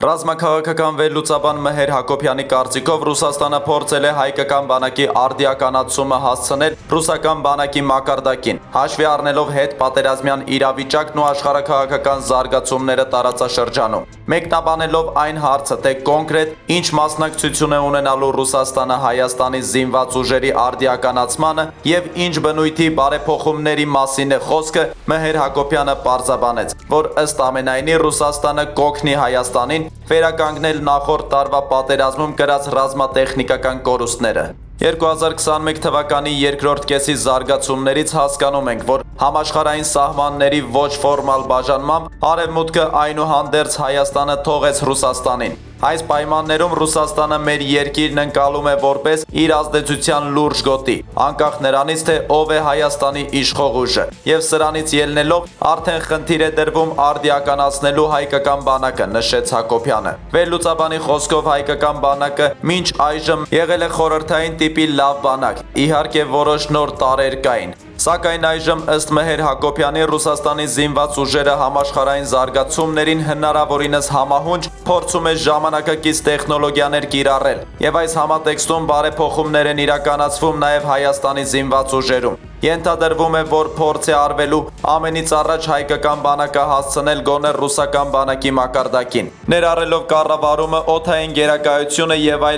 Ռազմաքաղաքական վերլուծաբան Մհեր Հակոբյանի կարծիքով Ռուսաստանը փորձել է հայկական բանակի արդիականացումը հասցնել ռուսական բանակի մակարդակին, հաշվի առնելով հետպատերազմյան իրավիճակն ու աշխարհաքաղաքական զարգացումները տարածաշրջանում։ Մեկնաբանելով այն հարցը, թե կոնկրետ ինչ մասնակցություն է ունենալու Ռուսաստանը Հայաստանի զինված ուժերի արդիականացմանը եւ ինչ բնույթի բարեփոխումների մասին է խոսքը, Մհեր Հակոբյանը պարզաբանեց, որ ըստ ամենայնի Ռուսաստանը կօգնի Հայաստանին վերականգնել նախորդ տարվա պատերազմում կրած ռազմատեխնիկական կորուստները։ 2021 թվականի երկրորդ կեսի զարգացումներից հասկանում ենք, որ համաշխարհային սահմանների ոչ ֆորմալ բաժանմամբ Արևմուտքը այնուհանդերձ Հայաստանը թողեց Ռուսաստանին։ Այս պայմաններում Ռուսաստանը մեր երկիրն ընկալում է որպես իր ազդեցության լուրջ գոտի, անկախ նրանից, թե ով է Հայաստանի իշխող ուժը, եւ սրանից ելնելով արդեն խնդիր է դրվում արդիականացնելու հայկական բանակը, նշեց Հակոբյանը։ Վերլուծաբանի խոսքով հայկական բանակը մինչ այժմ եղել է խորհրդային տիպի լավ բանակ, իհարկե որոշ նոր տարրեր կային։ Սակայն այժմ ըստ Մհեր Հակոբյանի Ռուսաստանի զինված ուժերը համաշխարհային զարգացումներին հնարավորինս համահունչ փորձում է ժամանակակից տեխնոլոգիաներ կիրառել, եւ այս համատեքստում բարեփոխումներ են իրականացվում նաեւ Հայաստանի զինված ուժերում։ Ենթադրվում է, որ փորձ է արվելու ամենից առաջ հայկական բանակը հասցնել գոնե ռուսական բանակի մակարդակին, ներառելով կառավարումը, օդային գերակայությունը եւ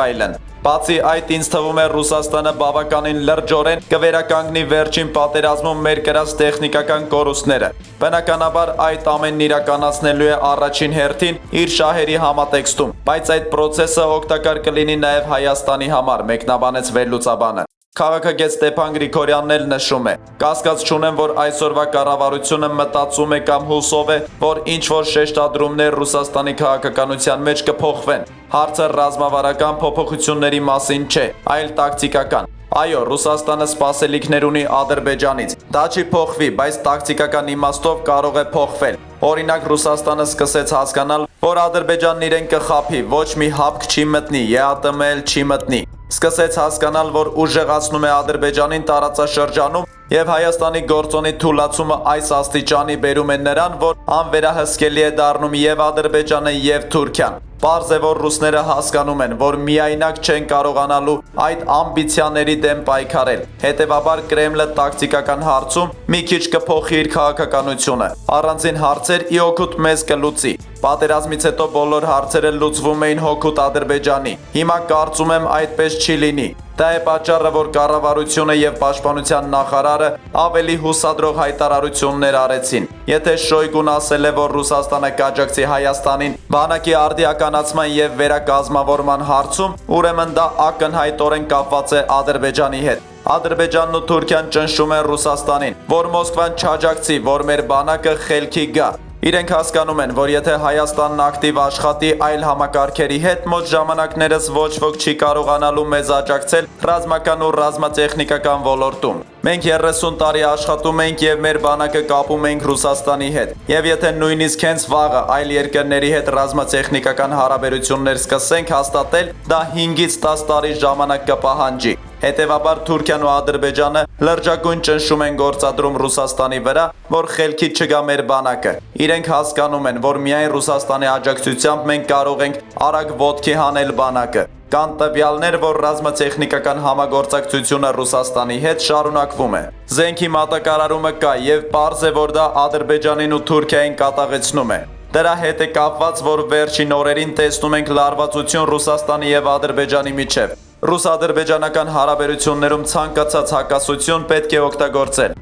այլն։ Բացի այդ, ինձ թվում է Ռուսաստանը բավականին լրջորեն կվերականգնի վերջին պատերազմում մեր կրած տեխնիկական կորուստները։ Բնականաբար այդ ամենն իրականացնելու է առաջին հերթին իր շահերի համատեքստում, բայց այդ process-ը օգտակար կլինի նաև Հայաստանի համար, մեկնաբանեց վերլուծաբանը։ Քաղաքագետ Ստեփան Գրիգորյանն էլ նշում է. Կասկած չունեմ, որ այսօրվա կառավարությունը մտածում է կամ հուսով է, որ ինչ-որ շեշտադրումներ Ռուսաստանի քաղաքականության մեջ կփոխվեն։ Հարցը ռազմավարական փոփոխությունների մասին չէ, այլ տակտիկական։ Այո, Ռուսաստանը սպասելիքներ ունի Ադրբեջանից։ Դա չի փոխվի, բայց տակտիկական իմաստով կարող է փոխվել։ Օրինակ, Ռուսաստանը սկսեց հասկանալ, որ Ադրբեջանն իրեն կխաբի, ոչ մի հապկ չի մտնի, ԵԱՏՄ-ել չի մտնի։ Սկսեց հասկանալ, որ ուժեղացնում է Ադրբեջանին տարածաշրջանում եւ Հայաստանի գործոնի թուլացումը այս աստիճանի բերում է նրան, որ անվերահսկելի է դառնում եւ Ադրբեջանը եւ Թուրքիան։ Պարզ է, որ ռուսները հասկանում են, որ միայնակ չեն կարողանալու այդ ամբիցիաների դեմ պայքարել։ Հետևաբար Կրեմլը տակտիկական հարցում մի քիչ կփոխի իր քաղաքականությունը։ Առանձին հարցեր ի օգուտ մեզ կլուծի։ Պատերազմից հետո բոլոր հարցերը լուծվում էին հօգուտ Ադրբեջանի։ Հիմա կարծում եմ այդպես չի լինի։ Դա է պատճառը, որ կառավարությունը եւ պաշտպանության նախարարը ավելի հուսադրող հայտարարություններ արեցին։ Եթե Շոյգուն ասել է, որ Ռուսաստանը կաջակցի Հայաստանին բանակի արդիականացման եւ վերակազմավորման հարցում, ուրեմն դա ակնհայտորեն կապված է Ադրբեջանի հետ։ Ադրբեջանն ու Թուրքիան ճնշում են Ռուսաստանին, որ Մոսկվան չաջակցի, որ մեր բանակը խելքի գա։ Իրենք հասկանում են, որ եթե Հայաստանն ակտիվ աշխատի այլ համակարգերի հետ, մոտ ժամանակներս ոչ ոք չի կարողանալու մեզ աջակցել ռազմական ու ռազմատեխնիկական ոլորտում։ Մենք 30 տարի աշխատում ենք եւ մեր բանակը կապում ենք Ռուսաստանի հետ։ Եվ եթե նույնիսկ հենց վաղը այլ երկրների հետ ռազմատեխնիկական հարաբերություններ սկսենք հաստատել, դա 5-ից 10 տարի ժամանակ կպահանջի։ Հետևաբար Թուրքիան ու Ադրբեջանը լրջագույն ճնշում են գործադրում Ռուսաստանի վրա, որ խելքի չգա մեր բանակը։ Իրենք հասկանում են, որ միայն Ռուսաստանի աջակցությամբ մենք կարող ենք արագ ոտքի հանել բանակը։ Կան տվյալներ, որ ռազմատեխնիկական համագործակցությունը Ռուսաստանի հետ շարունակվում է։ Զենքի մատակարարումը կա եւ պարզ է, որ դա Ադրբեջանին ու Թուրքիային կատաղեցնում է։ Դրա հետ է կապված, որ վերջին օրերին տեսնում ենք լարվածություն Ռուսաստանի եւ Ադրբեջանի միջև։ Ռուս-ադրբեջանական հարաբերություններում ցանկացած հակասություն պետք է օգտագործել։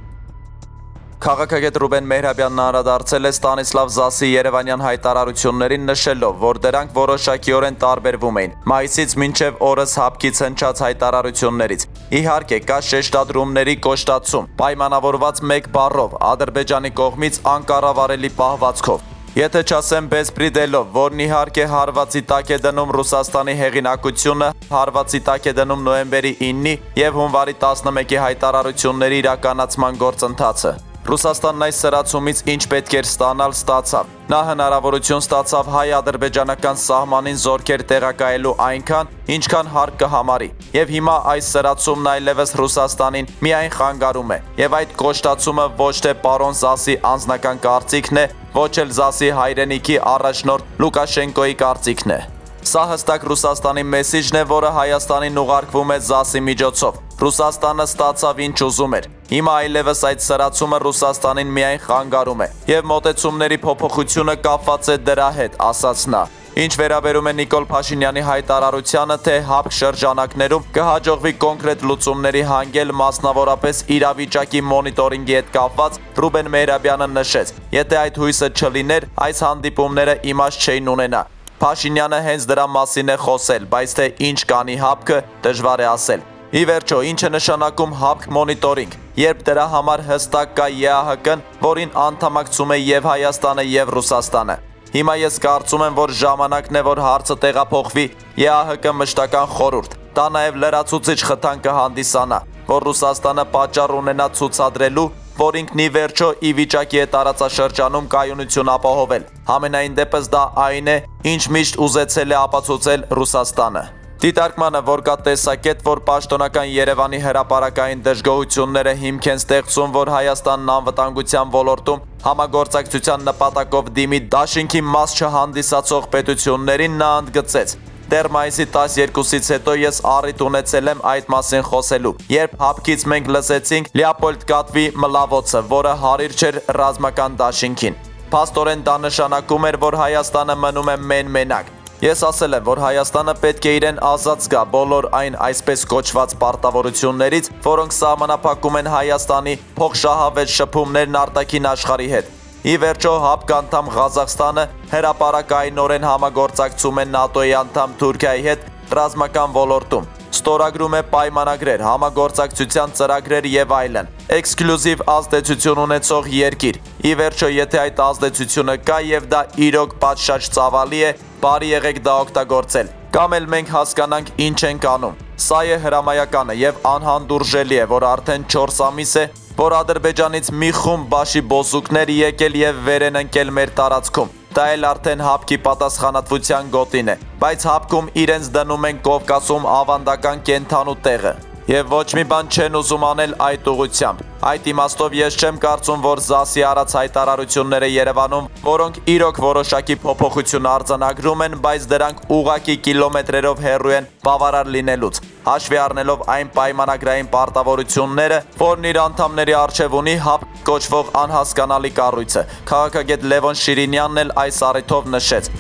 Քաղաքագետ Ռուբեն Մեհրաբյանն անդրադարձել է Ստանիսլավ Զասի երևանյան հայտարարություններին, նշելով, որ դրանք որոշակիորեն տարբերվում էին մայիսից մինչև օրս հապկից հնչած հայտարարություններից։ Իհարկե, կա շեշտադրումների կոշտացում, պայմանավորված մեկ բառով Ադրբեջանի կողմից անկառավարելի պահվածքով։ Եթե չասեմ բեսպրիդելով, որն իհարկե հարվածի տակ է դնում Ռուսաստանի հեղինակությունը, հարվածի տակ է դնում նոյեմբերի 9-ի եւ հունվարի 11-ի հայտարարությունների իրականացման գործընթացը։ Ռուսաստանն այս սրացումից ինչ պետք էր ստանալ, ստացավ։ Նա հնարավորություն ստացավ հայ-ադրբեջանական սահմանին զորքեր տեղակայելու այնքան, ինչքան հարկ կհամարի։ Եվ հիմա այս սրացումն այլևս Ռուսաստանին միայն խանգարում է։ Եվ այդ կոշտացումը ոչ թե պարոն Զասի անձնական կարծիքն է, ոչ էլ Զասի հայրենիքի առաջնորդ Լուկաշենկոյի կարծիքն է։ Սա հստակ Ռուսաստանի մեսիջն է, որը Հայաստանին ուղարկվում է Զասի միջոցով։ Ռուսաստանը ստացավ ինչ ուզում էր։ Հիմա այլևս այդ սրացումը Ռուսաստանին միայն խանգարում է։ Եվ մոտեցումների փոփոխությունը կապված է դրա հետ, ասաց նա։ Ինչ վերաբերում է Նիկոլ Փաշինյանի հայտարարությանը, թե ՀԱՊԿ շրջանակներում կհաջողվի կոնկրետ լուծումների հանգել, մասնավորապես իրավիճակի մոնիտորինգի հետ կապված, Ռուբեն Մեհրաբյանը նշեց. եթե այդ հույսը չլիներ, այս հանդիպումները իմաստ չէին ունենա։ Փաշինյանը հենց դրա մասին է խոսել, բայց թե ինչ կանի ՀԱՊԿ-ը, դժվար է ասել։ Ի վերջո, ինչ է նշանակում ՀԱՊԿ մոնիտորինգ, երբ դրա համար հստակ կա ԵԱՀԿ-ն, որին անդամակցում է եւ Հայաստանը եւ Ռուսաստանը։ Հիմա ես կարծում եմ, որ ժամանակն է, որ հարցը տեղափոխվի ԵԱՀԿ մշտական խորհուրդ։ Դա նաեւ լրացուցիչ խթան կհանդիսանա, որ Ռուսաստանը պատճառ ունենա ցուցադրելու, որ ինքն ի վերջո ի վիճակի է տարածաշրջանում կայունություն ապահովել։ Համենայն դեպս դա այն է, ինչ միշտ ուզեցել է ապացուցել Ռուսաստանը։ Դիտարկմանը, որ կա տեսակետ, որ պաշտոնական Երևանի հրապարակային դժգոհությունները հիմք են ստեղծում, որ Հայաստանն անվտանգության ոլորտում համագործակցության նպատակով դիմի դաշինքի մաս չհանդիսացող պետություններին, նա ընդգծեց. Դեռ մայիսի 12-ից հետո ես առիթ ունեցել եմ այդ մասին խոսելու, երբ ՀԱՊԿ-ից մենք լսեցինք Լեոպոլդ Կատվի մլավոցը, որը հարիր չէր ռազմական դաշինքին։ Փաստորեն դա նշանակում էր, որ Հայաստանը մնում է մեն-մենակ։ Ես ասել եմ, որ Հայաստանը պետք է իրեն ազատ զգա բոլոր այն այսպես կոչված պարտավորություններից, որոնք սահմանափակում են Հայաստանի փոխշահավետ շփումներն արտաքին աշխարհի հետ։ Ի վերջո ՀԱՊԿ անդամ Ղազախստանը հրապարակայնորեն համագործակցում է ՆԱՏՕ-ի անդամ Թուրքիայի հետ ռազմական ոլորտում։ Ստորագրում է պայմանագրեր, համագործակցության ծրագրեր եւ այլն։ Էքսկլյուզիվ ազդեցություն ունեցող երկիր։ Ի վերջո, եթե այդ ազդեցությունը կա եւ դա իրոք պատշաճ ծավալի է, բարի եղեք դա օգտագործել։ Կամ էլ մենք հասկանանք ինչ ենք անում։ Սա է հրամայականը եւ անհանդուրժելի է, որ արդեն 4 ամիս է, որ Ադրբեջանից մի խումբ բաշի բոզուկներ եկել եւ վեր են ընկել մեր տարածքում։ Դա էլ արդեն ՀԱՊԿ-ի պատասխանատվության գոտին է, բայց ՀԱՊԿ-ում իրենց դնում են Կովկասում ավանդական կենթանու տեղը։ Եվ ոչ մի բան չեն ուզում անել այդ ուղղությամբ։ Այդ իմաստով ես չեմ կարծում, որ Զասի արած հայտարարությունները Երևանում, որոնք իրոք որոշակի փոփոխություն արձանագրում են, բայց դրանք ուղղակի կիլոմետրերով հեռու են բավարար լինելուց։ Հաշվի առնելով այն պայմանագրային պարտավորությունները, որն իր անդամների առջև ունի ՀԱՊԿ կոչվող անհասկանալի կառույցը, քաղաքագետ Լևոն Շիրինյանն էլ այս առիթով նշեց.